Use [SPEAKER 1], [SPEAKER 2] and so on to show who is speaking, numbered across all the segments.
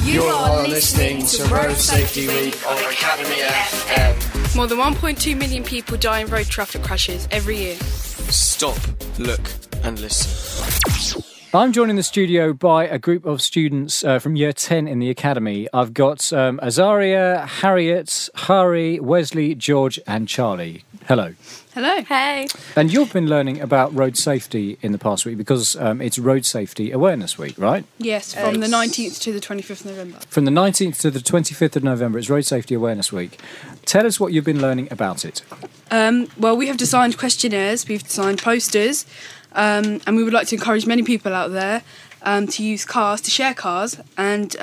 [SPEAKER 1] You are listening to Road Safety Week on Academy FM.
[SPEAKER 2] More than 1.2 million people die in road traffic crashes every year.
[SPEAKER 1] Stop, look and listen.
[SPEAKER 3] I'm joined in the studio by a group of students from Year 10 in the Academy. I've got Azaria, Harriet, Hari, Wesley, George and Charlie. Hello.
[SPEAKER 2] Hello.
[SPEAKER 4] Hey.
[SPEAKER 3] And you've been learning about road safety in the past week because it's Road Safety Awareness Week, right?
[SPEAKER 2] Yes, from the 19th to the 25th of November.
[SPEAKER 3] From the 19th to the 25th of November, it's Road Safety Awareness Week. Tell us what you've been learning about it.
[SPEAKER 2] Well, we have designed questionnaires, we've designed posters, and we would like to encourage many people out there to use cars, to share cars, and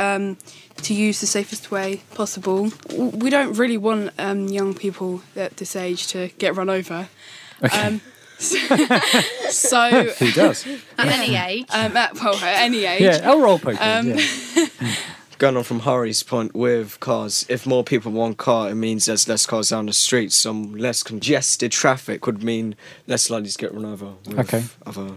[SPEAKER 2] to use the safest way possible. We don't really want young people at this age to get run over.
[SPEAKER 3] Okay.
[SPEAKER 2] So
[SPEAKER 3] Who does?
[SPEAKER 4] At any age.
[SPEAKER 2] At any age.
[SPEAKER 3] Yeah, I'll roll poker.
[SPEAKER 1] Going on from Hari's point with cars, if more people want car, it means there's less cars down the street. Some less congested traffic would mean less likely to get run over with other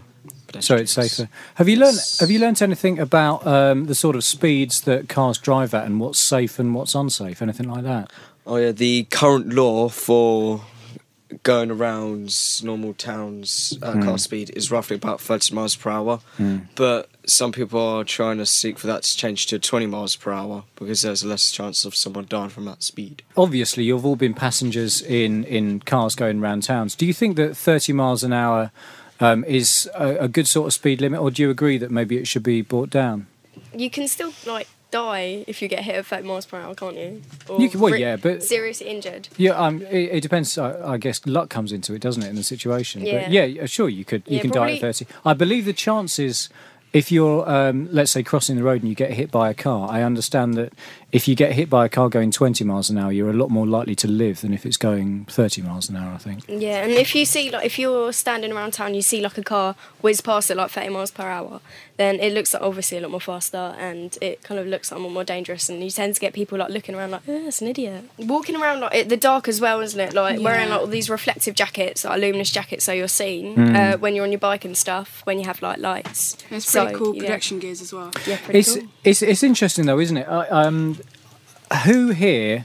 [SPEAKER 1] pedestrians.
[SPEAKER 3] So it's safer. Have you learnt anything about the sort of speeds that cars drive at and what's safe and what's unsafe? Anything like that?
[SPEAKER 1] Oh yeah, the current law for going around normal towns car speed is roughly about 30 miles per hour. But some people are trying to seek for that to change to 20 miles per hour because there's less chance of someone dying from that speed.
[SPEAKER 3] Obviously, you've all been passengers in cars going around towns. Do you think that 30 miles an hour is a good sort of speed limit, or do you agree that maybe it should be brought down?
[SPEAKER 4] You can still, die if you get hit at 30 miles per hour, can't you? Or
[SPEAKER 3] but
[SPEAKER 4] seriously injured.
[SPEAKER 3] Yeah, it depends. I guess luck comes into it, doesn't it, in the situation?
[SPEAKER 4] Yeah.
[SPEAKER 3] But yeah, sure, you can die
[SPEAKER 4] probably.
[SPEAKER 3] at 30. I believe the chances, if you're, let's say, crossing the road and you get hit by a car, I understand that if you get hit by a car going 20 miles an hour, you're a lot more likely to live than if it's going 30 miles an hour, I think.
[SPEAKER 4] Yeah, and if you see, if you're standing around town, you see a car whiz past at 30 miles per hour, then it looks obviously a lot more faster and it kind of looks a lot more dangerous, and you tend to get people looking around it's an idiot. Walking around the dark as well, isn't it? Wearing all these reflective jackets, luminous jackets, so you're seen when you're on your bike and stuff, when you have lights.
[SPEAKER 2] It's pretty cool protection gears as well.
[SPEAKER 4] Yeah, pretty cool.
[SPEAKER 3] It's interesting though, isn't it? Who here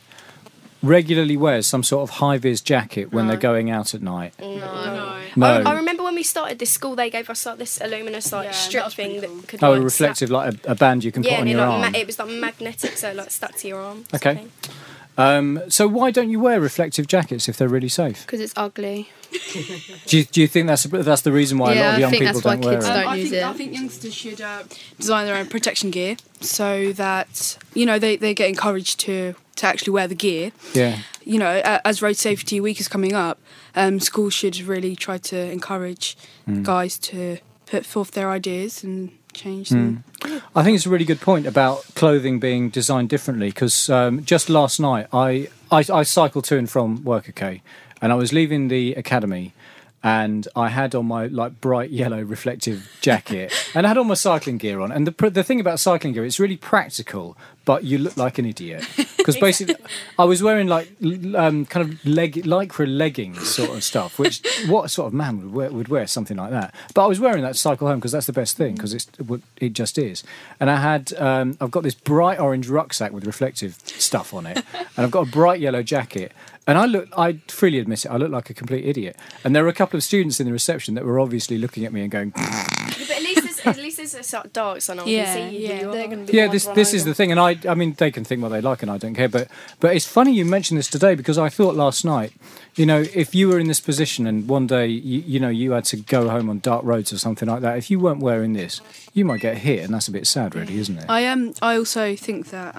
[SPEAKER 3] regularly wears some sort of high-vis jacket when they're going out at night?
[SPEAKER 4] No. I remember when we started this school, they gave us this luminous strip thing that could
[SPEAKER 3] reflective, like a band you can put on your arm.
[SPEAKER 4] It was magnetic, so stuck to your arm.
[SPEAKER 3] Okay. So why don't you wear reflective jackets if they're really safe?
[SPEAKER 5] Because it's ugly.
[SPEAKER 3] Do you think that's the reason why a lot of young people don't wear it?
[SPEAKER 2] I think youngsters should design their own protection gear so that they get encouraged to actually wear the gear.
[SPEAKER 3] Yeah.
[SPEAKER 2] As Road Safety Week is coming up, schools should really try to encourage guys to put forth their ideas and change them.
[SPEAKER 3] I think it's a really good point about clothing being designed differently, because just last night I cycled to and from work, okay, and I was leaving the academy and I had on my bright yellow reflective jacket and I had all my cycling gear on, and the thing about cycling gear, it's really practical, but you look like an idiot because basically I was wearing kind of lycra leggings sort of stuff, which what sort of man would wear something like that? But I was wearing that to cycle home because that's the best thing, because it just is. And I had I've got this bright orange rucksack with reflective stuff on it, and I've got a bright yellow jacket. And I freely admit it, I look like a complete idiot. And there were a couple of students in the reception that were obviously looking at me and going...
[SPEAKER 4] But at least it's a sort of dark, so no one can see you. They're going to be
[SPEAKER 3] this is the thing. And I mean, they can think what they like and I don't care. But it's funny you mentioned this today, because I thought last night, if you were in this position and one day, you had to go home on dark roads or something like that, if you weren't wearing this, you might get hit. And that's a bit sad, really, isn't it?
[SPEAKER 2] I also think that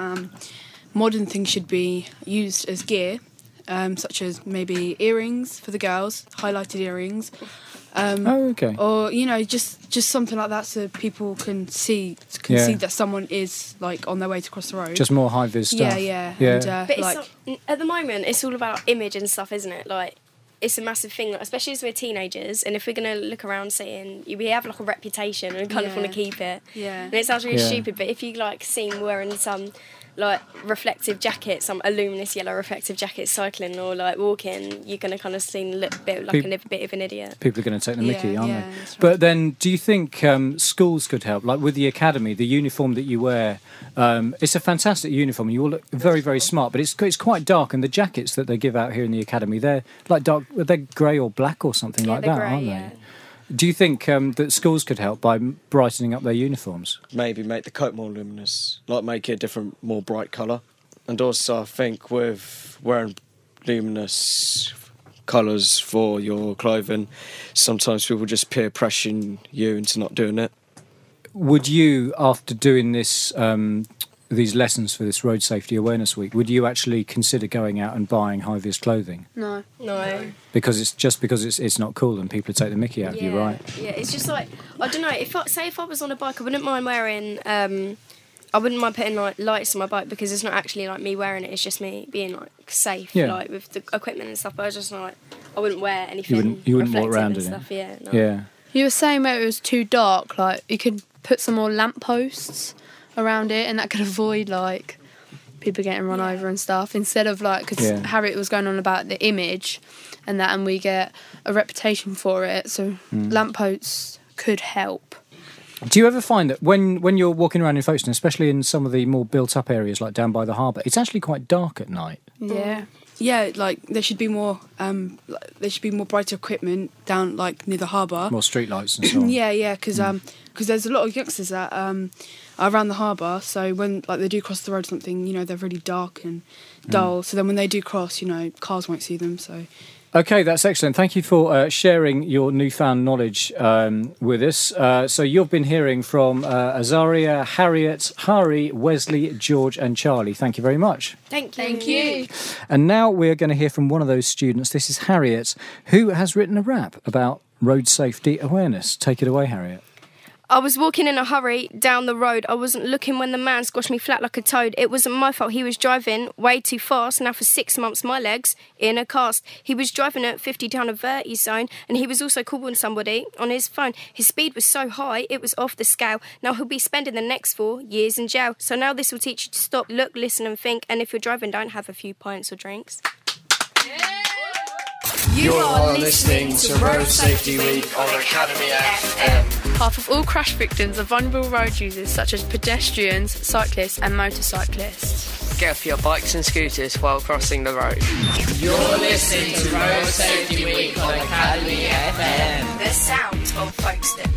[SPEAKER 2] modern things should be used as gear. Such as maybe earrings for the girls, highlighted earrings.
[SPEAKER 3] Okay.
[SPEAKER 2] Or just something like that, so people can see that someone is on their way to cross the road.
[SPEAKER 3] Just more high vis stuff.
[SPEAKER 2] Yeah.
[SPEAKER 3] Yeah.
[SPEAKER 2] And,
[SPEAKER 4] but at the moment, it's all about image and stuff, isn't it? it's a massive thing, like, especially as we're teenagers, and if we're going to look around saying, we have like a reputation and kind of want to keep it.
[SPEAKER 2] Yeah.
[SPEAKER 4] And it sounds really stupid, but if you like seen wearing some like reflective jackets, some luminous yellow reflective jackets cycling or like walking, you're going to kind of seem a little bit like a bit of an idiot.
[SPEAKER 3] People are going to take the mickey, aren't they?
[SPEAKER 2] That's right.
[SPEAKER 3] But then, do you think schools could help? Like with the academy, the uniform that you wear, it's a fantastic uniform. You all look very, very smart, but it's quite dark. And the jackets that they give out here in the academy, they're like dark. They're grey or black or something like that, aren't they? Do you think that schools could help by brightening up their uniforms?
[SPEAKER 1] Maybe make the coat more luminous, like make it a different, more bright colour. And also, I think with wearing luminous colours for your clothing, sometimes people just peer pressuring you into not doing it.
[SPEAKER 3] Would you, after doing this, these lessons for this Road Safety Awareness Week, would you actually consider going out and buying high-vis clothing?
[SPEAKER 2] No.
[SPEAKER 3] Because it's not cool and people take the mickey out of you, right?
[SPEAKER 4] Yeah, it's just like, I don't know, if I was on a bike, I wouldn't mind wearing, I wouldn't mind putting like lights on my bike because it's not actually like me wearing it, it's just me being like safe, like with the equipment and stuff, but I was just like, I wouldn't wear anything
[SPEAKER 3] you wouldn't walk
[SPEAKER 4] reflective
[SPEAKER 3] around
[SPEAKER 4] and
[SPEAKER 3] in
[SPEAKER 4] stuff,
[SPEAKER 3] it.
[SPEAKER 4] no.
[SPEAKER 3] Yeah.
[SPEAKER 5] You were saying where it was too dark, like you could put some more lampposts around it and that could avoid like people getting run over and stuff, instead of like, because Harriet was going on about the image and that, and we get a reputation for it, so lampposts could help.
[SPEAKER 3] Do you ever find that when you're walking around in Folkestone, especially in some of the more built-up areas like down by the harbour, it's actually quite dark at night?
[SPEAKER 2] Yeah, like there should be more brighter equipment down like near the harbour.
[SPEAKER 3] More streetlights and so on.
[SPEAKER 2] Yeah, because there's a lot of youngsters that are around the harbour. So when like they do cross the road or something, you know, they're really dark and dull. So then when they do cross, you know, cars won't see them. So.
[SPEAKER 3] Okay, that's excellent. Thank you for sharing your newfound knowledge with us. So you've been hearing from Azaria, Harriet, Hari, Wesley, George and Charlie. Thank you very much.
[SPEAKER 4] Thank you.
[SPEAKER 3] And now we're going to hear from one of those students. This is Harriet, who has written a rap about road safety awareness. Take it away, Harriet.
[SPEAKER 4] I was walking in a hurry down the road. I wasn't looking when the man squashed me flat like a toad. It wasn't my fault. He was driving way too fast. Now for 6 months, my legs in a cast. He was driving at 50 down a verti zone, and he was also calling somebody on his phone. His speed was so high, it was off the scale. Now he'll be spending the next 4 years in jail. So now this will teach you to stop, look, listen and think. And if you're driving, don't have a few pints or drinks.
[SPEAKER 6] You are listening to Road Safety Week on Academy FM.
[SPEAKER 5] Half of all crash victims are vulnerable road users such as pedestrians, cyclists and motorcyclists.
[SPEAKER 6] Get off your bikes and scooters while crossing the road. You're listening to Road Safety Week on Academy FM.
[SPEAKER 4] The sound of Folkestone.